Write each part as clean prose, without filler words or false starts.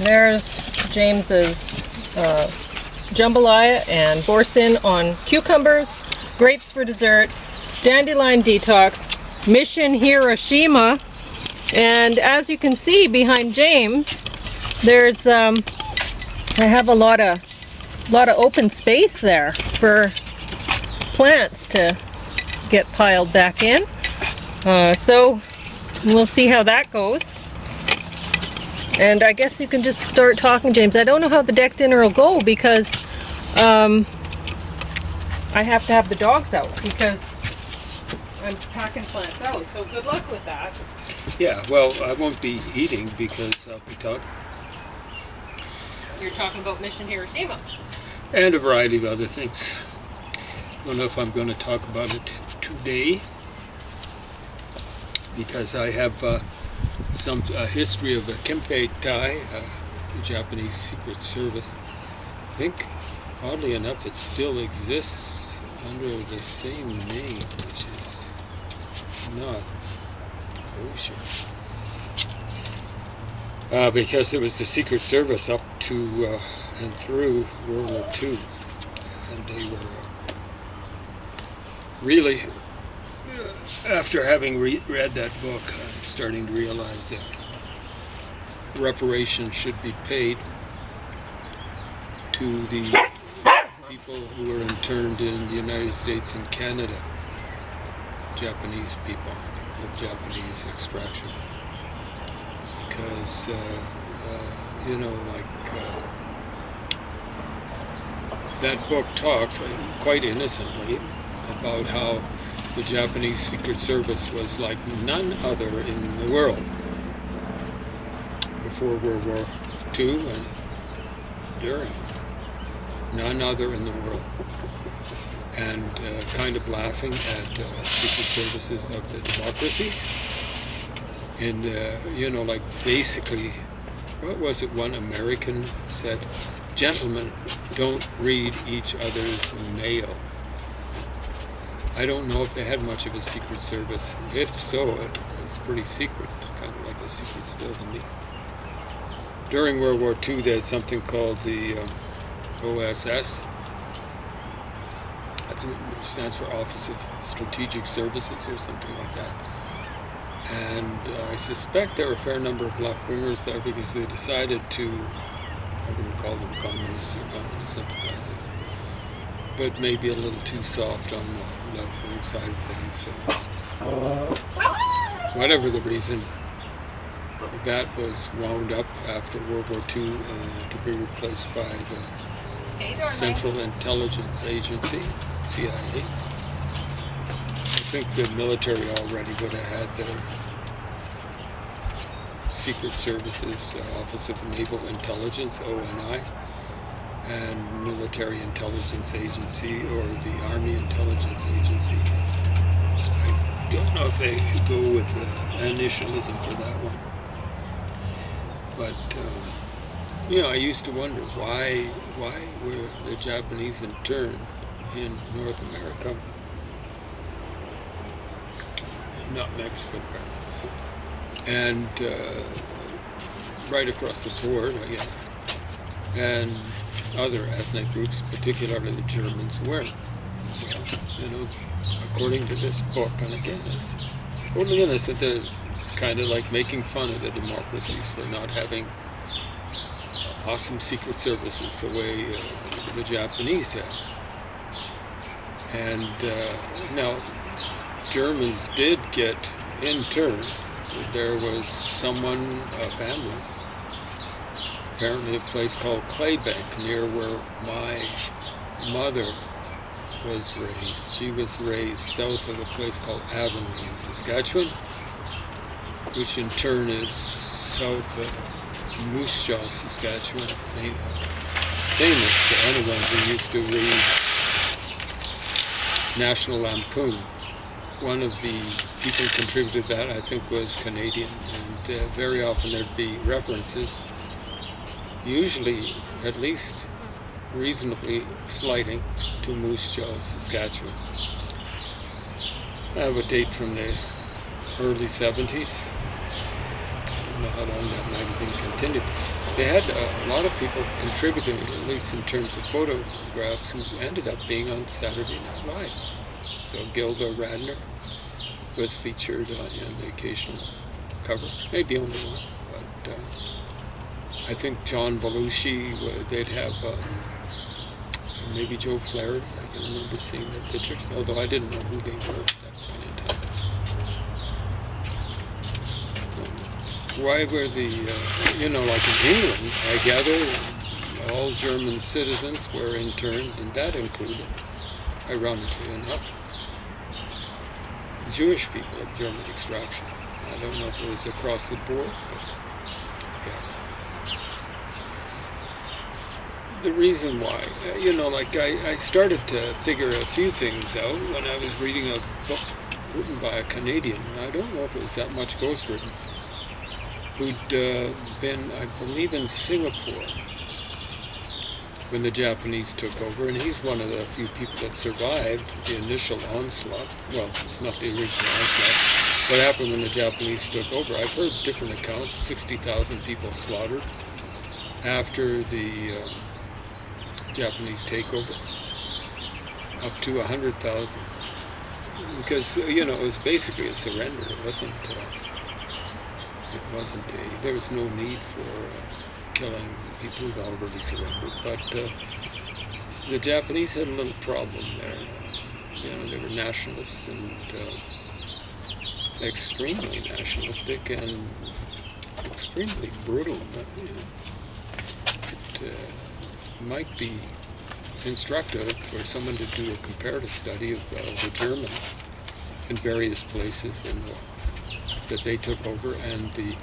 There's James's jambalaya and boursin on cucumbers, grapes for dessert, dandelion detox, Mission Hiroshima, and as you can see behind James, there's I have a lot of open space there for plants to get piled back in. So we'll see how that goes. And I guess you can just start talking, James. I don't know how the deck dinner will go because I have to have the dogs out because I'm packing plants out. So good luck with that. Yeah, well, I won't be eating because I'll be talking. You're talking about Mission Hiroshima. And a variety of other things. I don't know if I'm going to talk about it today because I have some history of a Kempe Tai, Japanese Secret Service. I think, oddly enough, it still exists under the same name, which is not kosher. Because it was the Secret Service up to and through World War II, and they were really, after having read that book, I'm starting to realize that reparations should be paid to the people who were interned in the United States and Canada, Japanese people of Japanese extraction, because that book talks quite innocently about how the Japanese Secret Service was like none other in the world before World War II and during. None other in the world. And kind of laughing at secret services of the democracies. And, like basically, what was it one American said? Gentlemen, don't read each other's mail. I don't know if they had much of a secret service. If so, it was pretty secret, kind of like a secret still to me. During World War II, they had something called the OSS. I think it stands for Office of Strategic Services or something like that. And I suspect there were a fair number of left-wingers there because they decided to, I wouldn't call them communists or communist sympathizers, but maybe a little too soft on the left-wing side of things. So, whatever the reason, that was wound up after World War II to be replaced by the Central Intelligence Agency, CIA. I think the military already would have had their Secret Services, Office of Naval Intelligence, ONI, and Military Intelligence Agency or the Army Intelligence Agency. I don't know if they go with initialism for that one. But, I used to wonder why were the Japanese interned in North America, not Mexico, and right across the board, and other ethnic groups, particularly the Germans, weren't. Well, according to this book, and again, it's totally innocent, they're kind of like making fun of the democracies for not having awesome secret services the way the Japanese had. And now, Germans did get interned. There was someone, a family, apparently a place called Claybank near where my mother was raised. She was raised south of a place called Avonlea in Saskatchewan, which in turn is south of Moose Jaw, Saskatchewan, famous to anyone who used to read National Lampoon. One of the people who contributed that, I think, was Canadian, and very often there'd be references, usually at least reasonably slighting, to Moose Jaw, Saskatchewan. I have a date from the early 70s. I don't know how long that magazine continued. they had a lot of people contributing, at least in terms of photographs, who ended up being on Saturday Night Live. So Gilda Radner was featured on the occasional cover, maybe only one, but I think John Belushi, they'd have maybe Joe Flaherty. I can remember seeing their pictures, although I didn't know who they were at that point in time. Why were the, like in England, I gather all German citizens were interned, and that included, ironically enough, Jewish people of German extraction. I don't know if it was across the board, but yeah. The reason why, I started to figure a few things out when I was reading a book written by a Canadian. I don't know if it was that much ghostwritten, who'd been, I believe, in Singapore when the Japanese took over, and he's one of the few people that survived the initial onslaught. Well, not the original onslaught. What happened when the Japanese took over? I've heard different accounts, 60,000 people slaughtered after the Japanese takeover, up to 100,000. Because, it was basically a surrender. It wasn't there was no need for killing people who'd already surrendered. But the Japanese had a little problem there. They were nationalists and extremely nationalistic and extremely brutal. It might be instructive for someone to do a comparative study of the Germans in various places that they took over, and the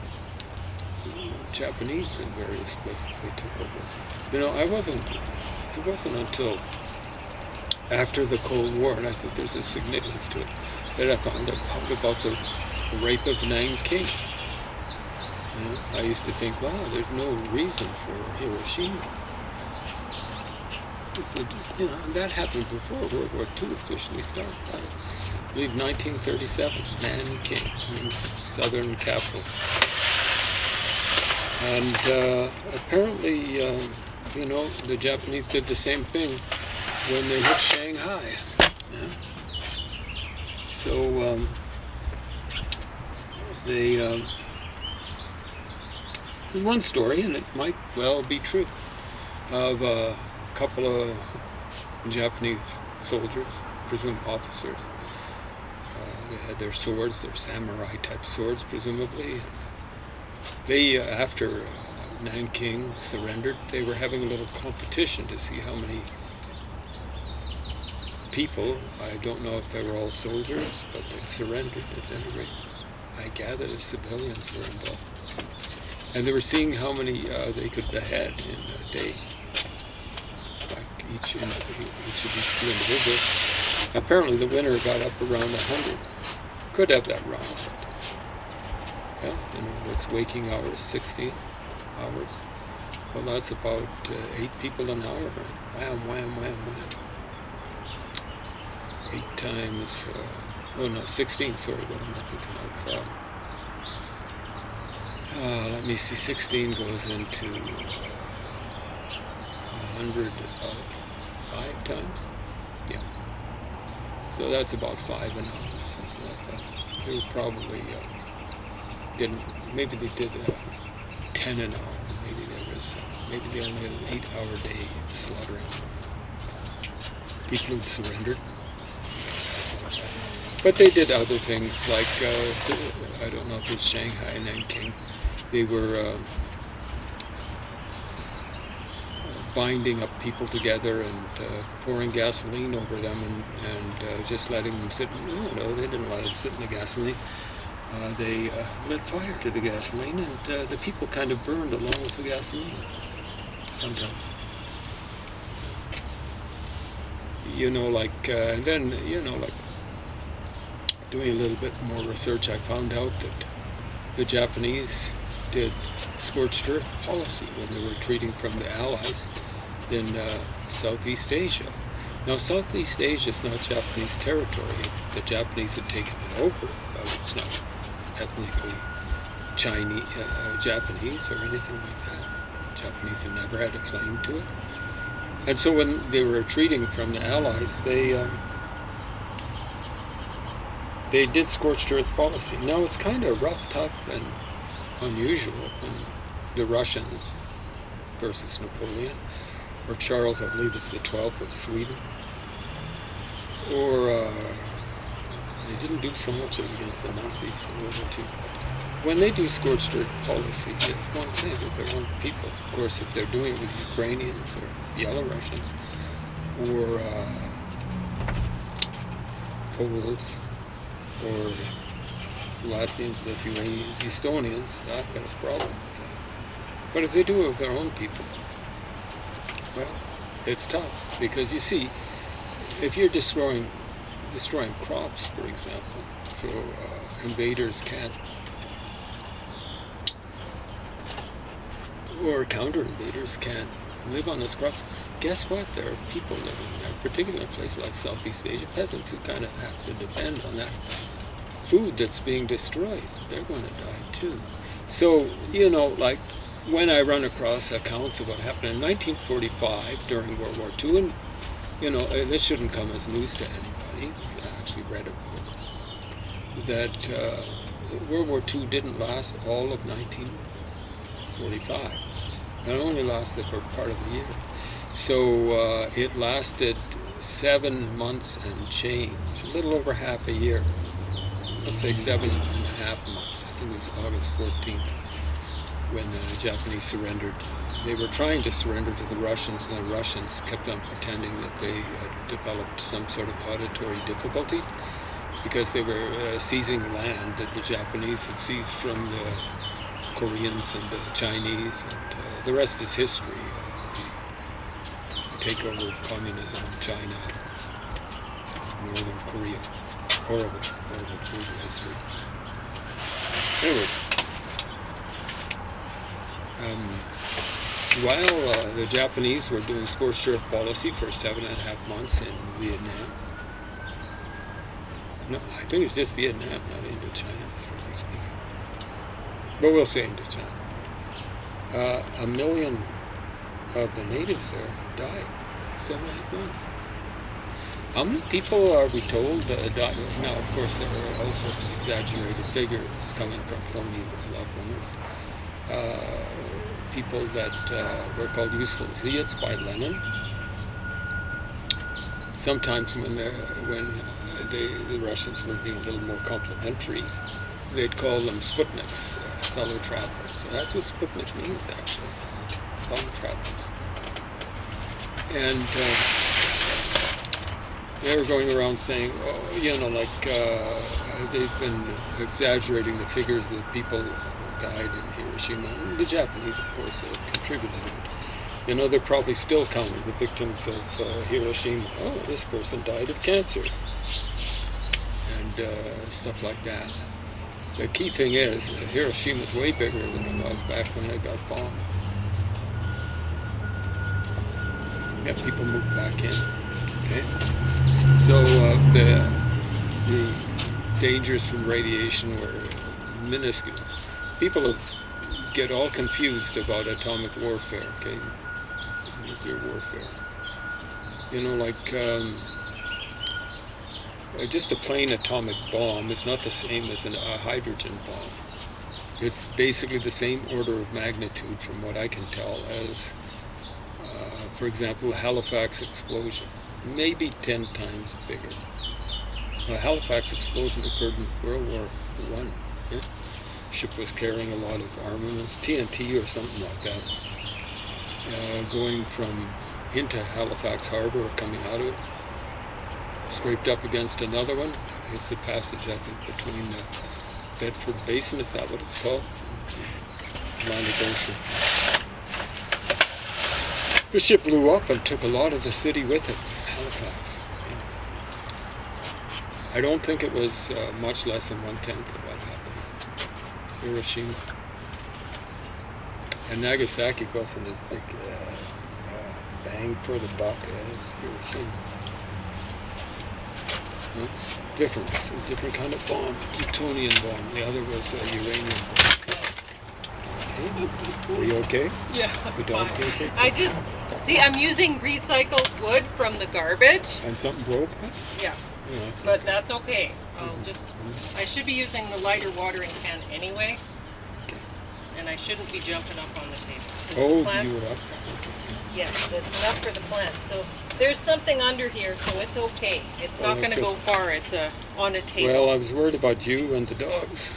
Japanese in various places they took over. It wasn't until after the Cold War, and I think there's a significance to it, that I found out about the rape of Nanking. I used to think, wow, there's no reason for Hiroshima. And that happened before World War II officially started. I believe 1937, Nanking, means southern capital. And apparently, the Japanese did the same thing when they hit Shanghai. Yeah? So there's one story, and it might well be true, of a couple of Japanese soldiers, presumed officers. They had their swords, their samurai type swords, presumably. They, after Nanking surrendered, they were having a little competition to see how many people, I don't know if they were all soldiers, but they'd surrendered at any rate. I gather the civilians were involved. And they were seeing how many they could behead in a day. Each of these two individuals. Apparently the winner got up around 100. Could have that wrong. But, what's waking hours? 16 hours. Well, that's about 8 people an hour. Right? Wham, wham, wham, wham. 8 times, 16, sorry, what am I thinking of? Let me see, 16 goes into 100 about 5 times. Yeah. So that's about 5 an hour, something like that. They were probably maybe they did 10 an hour. Maybe they only had an 8-hour day slaughtering people who'd surrendered. But they did other things like, I don't know if it was Shanghai and Nanking. They were binding up people together and pouring gasoline over them and just letting them sit. No, they didn't let them sit in the gasoline. They lit fire to the gasoline, and the people kind of burned along with the gasoline sometimes. And then, doing a little bit more research, I found out that the Japanese did scorched earth policy when they were retreating from the Allies in Southeast Asia. Now, Southeast Asia is not Japanese territory. The Japanese had taken it over, but it's not ethnically Chinese, Japanese or anything like that. Japanese had never had a claim to it. And so when they were retreating from the Allies, they did scorched earth policy. Now it's kind of rough, tough, and unusual when the Russians versus Napoleon, or Charles, I believe it's the 12th of Sweden, or they didn't do so much against the Nazis in World War II. When they do scorched earth policy, it's one thing with their own people. Of course, if they're doing it with Ukrainians or Belarusians or Poles or Latvians, Lithuanians, Estonians, I've got a problem with that. But if they do it with their own people, well, it's tough, because you see, if you're destroying crops, for example, so invaders can't, or counter-invaders can't live on those crops. Guess what? There are people living there, particularly in a place like Southeast Asia, peasants who kind of have to depend on that food that's being destroyed. They're going to die too. So, like when I run across accounts of what happened in 1945 during World War II, and this shouldn't come as news to anybody. I actually read a book that World War II didn't last all of 1945. It only lasted for part of the year. So it lasted 7 months and change, a little over half a year. Let's say 7.5 months. I think it was August 14th when the Japanese surrendered. They were trying to surrender to the Russians, and the Russians kept on pretending that they had developed some sort of auditory difficulty because they were seizing land that the Japanese had seized from the Koreans and the Chinese, and the rest is history. The takeover of communism in China, Northern Korea. Horrible, brutal history. Anyway, while the Japanese were doing scorched earth policy for 7.5 months in Vietnam, no, I think it's just Vietnam, not Indochina, strictly speaking. But we'll say Indochina. 1 million of the natives there died. 7.5 months. How many people are we told died? Now, of course, there are all sorts of exaggerated figures coming from phony loved ones. People that were called useful idiots by Lenin. Sometimes when the Russians were being a little more complimentary, they'd call them Sputniks, fellow travelers. So that's what Sputnik means, actually, fellow travelers. And they were going around saying, they've been exaggerating the figures that people died in Hiroshima. And the Japanese, of course, contributed to it. They're probably still counting the victims of Hiroshima. Oh, this person died of cancer. And stuff like that. The key thing is, Hiroshima is way bigger than it was back when it got bombed. Yeah, people moved back in. Okay. So the dangers from radiation were minuscule. People get all confused about atomic warfare, okay? Nuclear warfare. Just a plain atomic bomb is not the same as a hydrogen bomb. It's basically the same order of magnitude, from what I can tell, as, for example, the Halifax explosion. Maybe 10 times bigger. The Halifax explosion occurred in World War I. Yeah? The ship was carrying a lot of armaments, TNT or something like that, going from into Halifax Harbor or coming out of it, scraped up against another one. It's the passage, I think, between the Bedford Basin, is that what it's called? Atlantic Ocean. The ship blew up and took a lot of the city with it, Halifax. I don't think it was much less than 1/10 of what happened in Hiroshima. And Nagasaki wasn't as big bang for the buck as Hiroshima. Difference, a different kind of bomb, plutonium bomb. The other was a uranium bomb. Are you okay? Yeah. The dog's fine. okay? I'm using recycled wood from the garbage. And something broke? Yeah. Oh, that's But okay. that's okay. I should be using the lighter watering can anyway. Okay. And I shouldn't be jumping up on the table. 'Cause the Oh, plants- you were up there. Okay. Yeah, that's enough for the plants. So there's something under here, so it's okay. It's not that's going to good. go far. It's on a table. Well, I was worried about you and the dogs.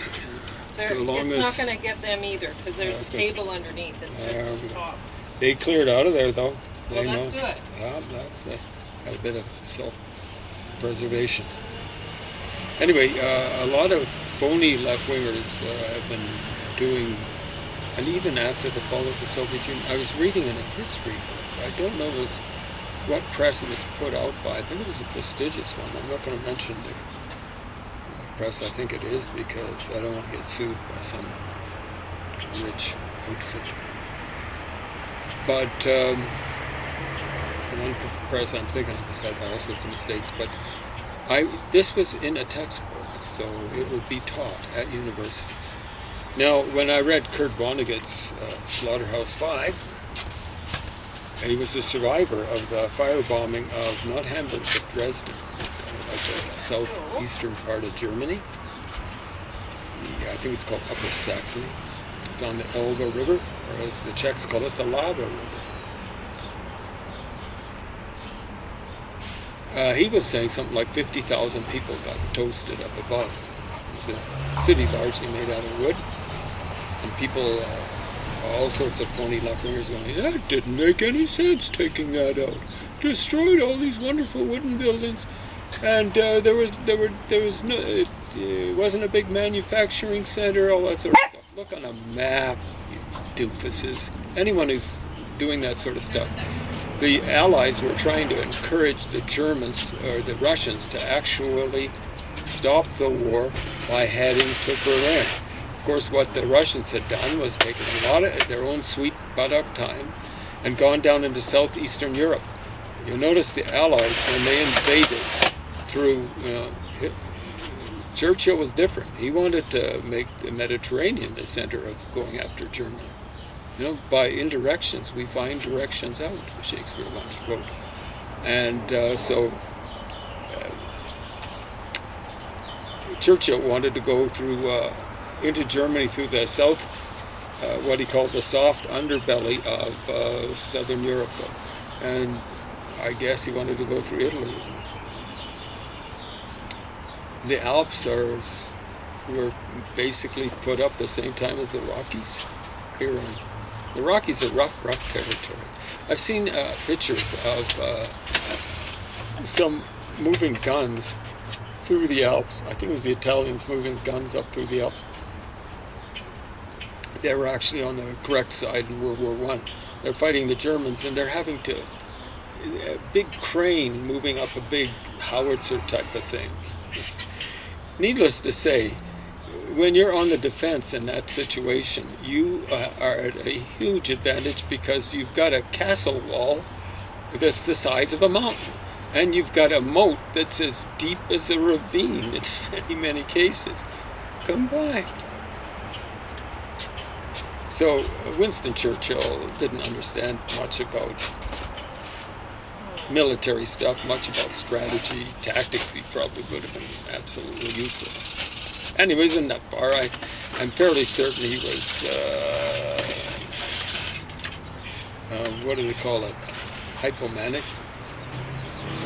So long It's as not going to get them either, because there's That's a good. table underneath. It's just Yeah, the top. they cleared out of there, though. Well, They that's know. good. Yeah, that's a bit of self-preservation. Anyway, a lot of phony left-wingers have been doing, and even after the fall of the Soviet Union, I was reading in a history book. I don't know what press it was put out by. I think it was a prestigious one. I'm not going to mention the press. I think it is, because I don't want to get sued by some rich outfit. But the one press I'm thinking of has had all sorts of mistakes. But this was in a textbook, so it would be taught at universities. Now, when I read Kurt Vonnegut's Slaughterhouse-Five, he was a survivor of the firebombing of not Hamburg but Dresden, kind of like the southeastern part of Germany. I think it's called Upper Saxony. It's on the Elbe River, or as the Czechs call it, the Lava River. He was saying something like 50,000 people got toasted up above. It was a city largely made out of wood, and people, all sorts of phony left-wingers going, that didn't make any sense taking that out. Destroyed all these wonderful wooden buildings, and there was no, it wasn't a big manufacturing center, all that sort of stuff. Look on a map, you doofuses. Anyone who's doing that sort of stuff. The Allies were trying to encourage the Germans or the Russians to actually stop the war by heading to Berlin. Of course, what the Russians had done was taken a lot of their own sweet buttock time and gone down into southeastern Europe. You'll notice the Allies, when they invaded through, Churchill was different. He wanted to make the Mediterranean the center of going after Germany. By indirections, we find directions out, Shakespeare once wrote. And so Churchill wanted to go through into Germany through the south, what he called the soft underbelly of southern Europe. And I guess he wanted to go through Italy. The Alps were basically put up the same time as the Rockies here on. The Rockies are rough territory. I've seen a picture of some moving guns through the Alps. I think it was the Italians moving guns up through the Alps. They were actually on the correct side in World War I. They're fighting the Germans, and they're having a big crane moving up a big howitzer type of thing. Needless to say, when you're on the defense in that situation, you are at a huge advantage because you've got a castle wall that's the size of a mountain. And you've got a moat that's as deep as a ravine in many cases combined. So Winston Churchill didn't understand much about military stuff, much about strategy, tactics. He probably would have been absolutely useless. Anyways, in that bar, I'm fairly certain he was, what do they call it, hypomanic,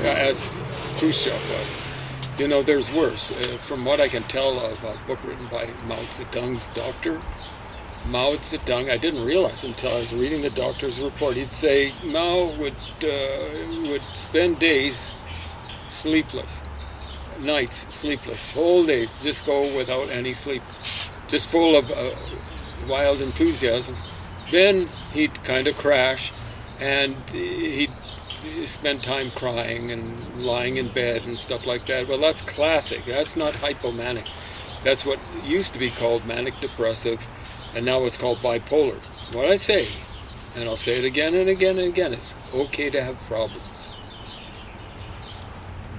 as Khrushchev was. There's worse. From what I can tell of a book written by Mao Zedong's doctor, Mao Zedong, I didn't realize until I was reading the doctor's report, he'd say Mao would spend days sleepless. Nights sleepless, whole days, just go without any sleep, just full of wild enthusiasms. Then he'd kind of crash, and he'd spend time crying and lying in bed and stuff like that. Well, that's classic. That's not hypomanic. That's what used to be called manic depressive, and now it's called bipolar. What I say, and I'll say it again and again and again, it's okay to have problems,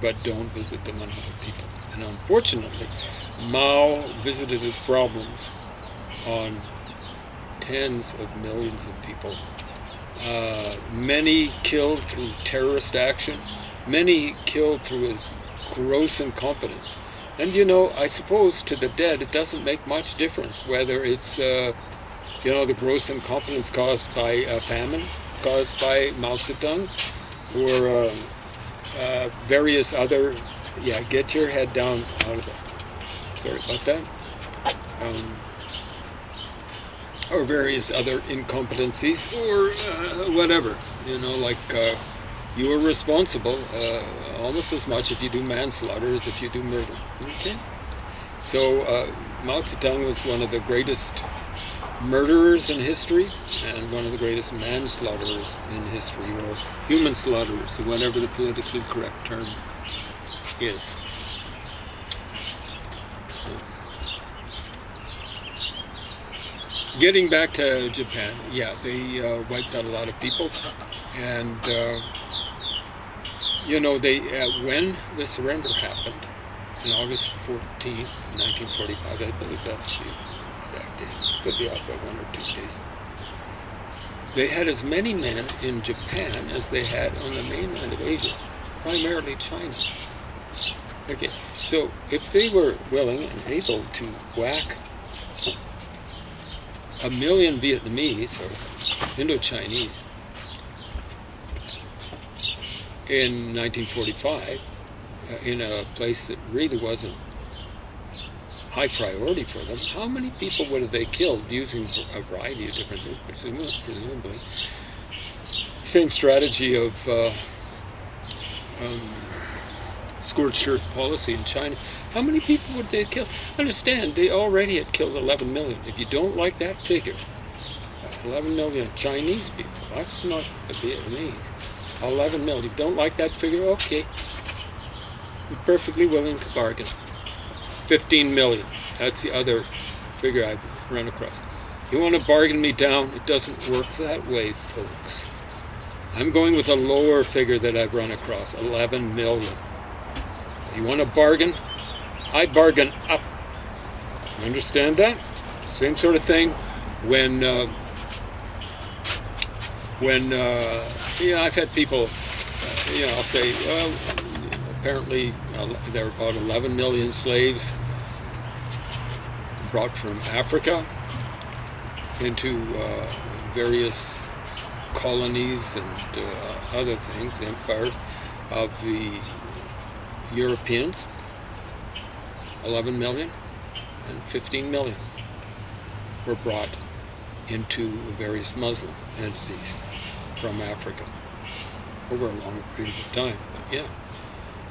but don't visit them on other people. And unfortunately, Mao visited his problems on tens of millions of people. Many killed through terrorist action, many killed through his gross incompetence. And I suppose to the dead it doesn't make much difference whether it's the gross incompetence caused by a famine, caused by Mao Zedong, or various other, get your head down out of it. Sorry about that. Or various other incompetencies, or whatever. Like you are responsible almost as much if you do manslaughter as if you do murder. Okay? So Mao Zedong was one of the greatest murderers in history and one of the greatest manslaughterers in history, or human slaughterers, whatever the politically correct term is. Getting back to Japan, they wiped out a lot of people, and when the surrender happened on August 14, 1945, I believe that's the exact date. Could be off by 1 or 2 days. They had as many men in Japan as they had on the mainland of Asia, primarily China. Okay, so if they were willing and able to whack 1 million Vietnamese or Indo-Chinese in 1945 in a place that really wasn't high priority for them, how many people would have they killed using a variety of different things, presumably? Same strategy of scorched earth policy in China. How many people would they kill? Understand, they already had killed 11 million. If you don't like that figure, 11 million Chinese people, that's not the Vietnamese. 11 million. If you don't like that figure, okay. I'm perfectly willing to bargain. 15 million. That's the other figure I've run across. You want to bargain me down? It doesn't work that way, folks. I'm going with a lower figure that I've run across, 11 million. You want to bargain? I bargain up. You understand that? Same sort of thing when I've had people, I'll say, well, apparently there are about 11 million slaves brought from Africa into various colonies and other things, empires of the Europeans. 11 million and 15 million were brought into various Muslim entities from Africa over a long period of time. But yeah.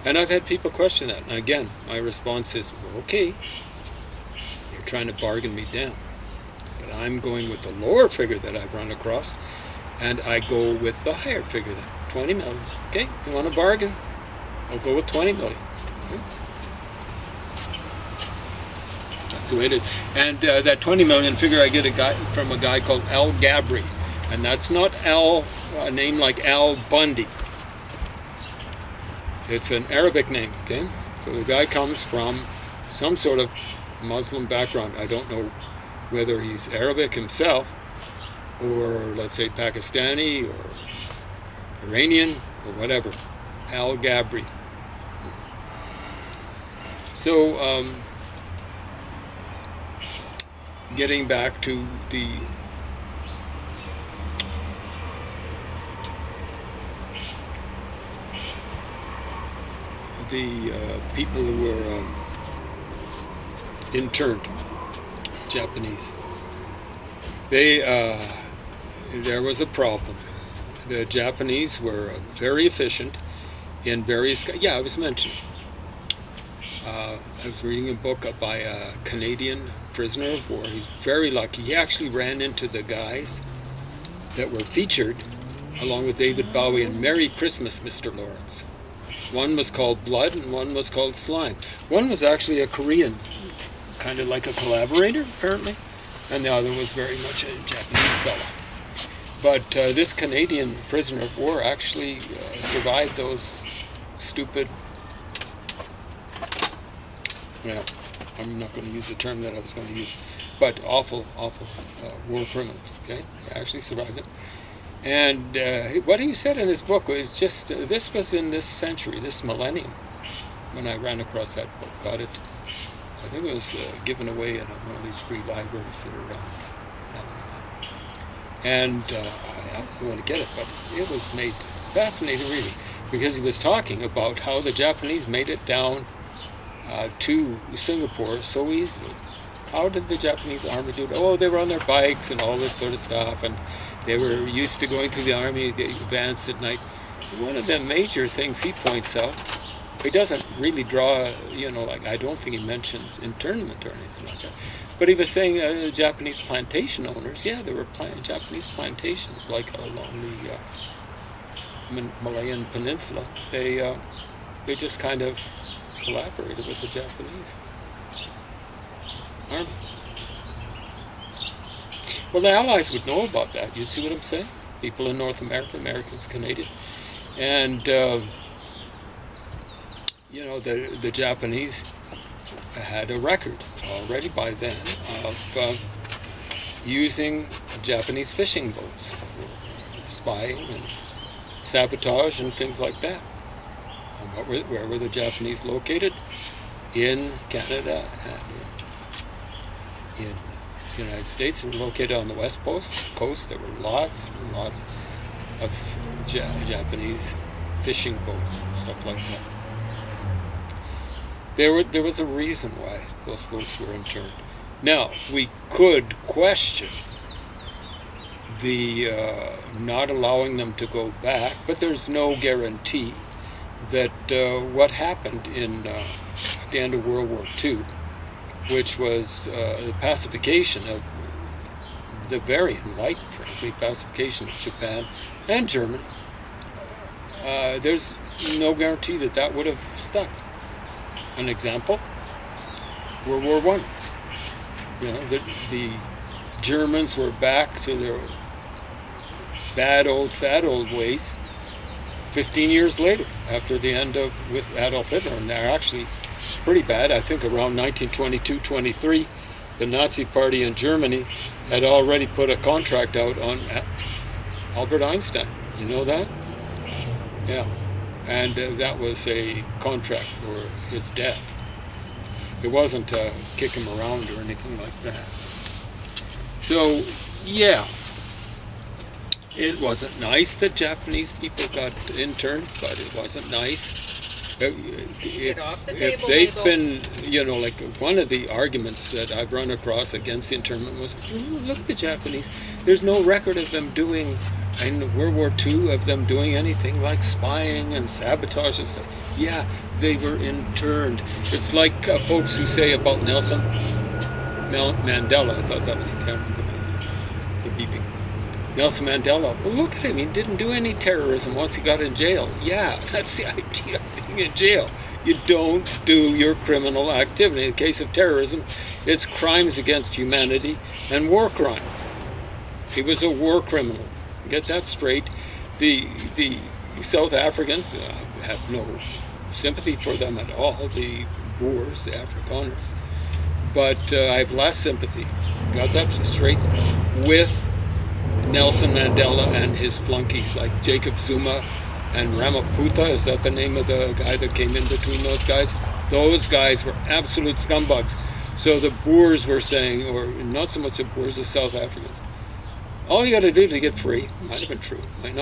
And I've had people question that. And again, my response is, well, okay, you're trying to bargain me down. But I'm going with the lower figure that I've run across, and I go with the higher figure then, 20 million. Okay, you want to bargain? I'll go with 20 million. Okay. That's the way it is. And that 20 million figure I get from a guy called Al Gabri. And that's not a name like Al Bundy. It's an Arabic name, okay? So the guy comes from some sort of Muslim background. I don't know whether he's Arabic himself, or let's say Pakistani, or Iranian, or whatever. Al Gabri. So, getting back to the people who were interned, Japanese. There was a problem. The Japanese were very efficient in various. I was mentioning. I was reading a book by a Canadian prisoner of war. He's very lucky. He actually ran into the guys that were featured along with David Bowie in Merry Christmas, Mr. Lawrence. One was called Blood and one was called Slime. One was actually a Korean, kind of like a collaborator, apparently, and the other was very much a Japanese fella. But this Canadian prisoner of war actually survived those stupid, well, I'm not going to use the term that I was going to use, but awful war criminals. Okay, they actually survived it. And what he said in his book was just, this was in this century, this millennium, when I ran across that book. Got it, I think it was given away in one of these free libraries that are around nowadays. And I also want to get it, but it was made fascinating reading, because he was talking about how the Japanese made it down to Singapore so easily. How did the Japanese army do it? Oh, they were on their bikes and all this sort of stuff, and they were used to going through the army. They advanced at night. One of the major things he points out, he doesn't really draw, like, I don't think he mentions internment or anything like that, but he was saying Japanese plantation owners, there were Japanese plantations, like along the Malayan Peninsula. They just kind of collaborated with the Japanese army. Well, the Allies would know about that. You see what I'm saying? People in North America, Americans, Canadians, and the Japanese had a record already by then of using Japanese fishing boats for spying and sabotage and things like that. And where were the Japanese located? In Canada and in the United States. They were located on the west coast. There were lots and lots of Japanese fishing boats and stuff like that. There was a reason why those folks were interned. Now, we could question the not allowing them to go back, but there's no guarantee that what happened at the end of World War II, which was the pacification of the very enlightened, frankly, pacification of Japan and Germany, there's no guarantee that would have stuck. An example, World War I. The Germans were back to their sad old ways 15 years later, after the end with Adolf Hitler, and they're actually pretty bad. I think around 1922-23, the Nazi Party in Germany had already put a contract out on Albert Einstein. You know that? Yeah. And that was a contract for his death. It wasn't to kick him around or anything like that. So, it wasn't nice that Japanese people got interned, but it wasn't nice. If they've been, like one of the arguments that I've run across against the internment was, look at the Japanese. There's no record of them doing, in World War II, of them doing anything like spying and sabotage and stuff. Yeah, they were interned. It's like folks who say about Nelson Mandela. I thought that was the camera, the beeping. Nelson Mandela, well, look at him. He didn't do any terrorism once he got in jail. Yeah, that's the idea of being in jail. You don't do your criminal activity. In the case of terrorism, it's crimes against humanity and war crimes. He was a war criminal. Get that straight. The South Africans have no sympathy for them at all, the Boers, the Afrikaners. But I have less sympathy, got that straight, with Nelson Mandela and his flunkies like Jacob Zuma and Ramaphosa. Is that the name of the guy that came in between those guys? Those guys were absolute scumbags. So the Boers were saying, or not so much the Boers, the South Africans, all you got to do to get free, might have been true, might not.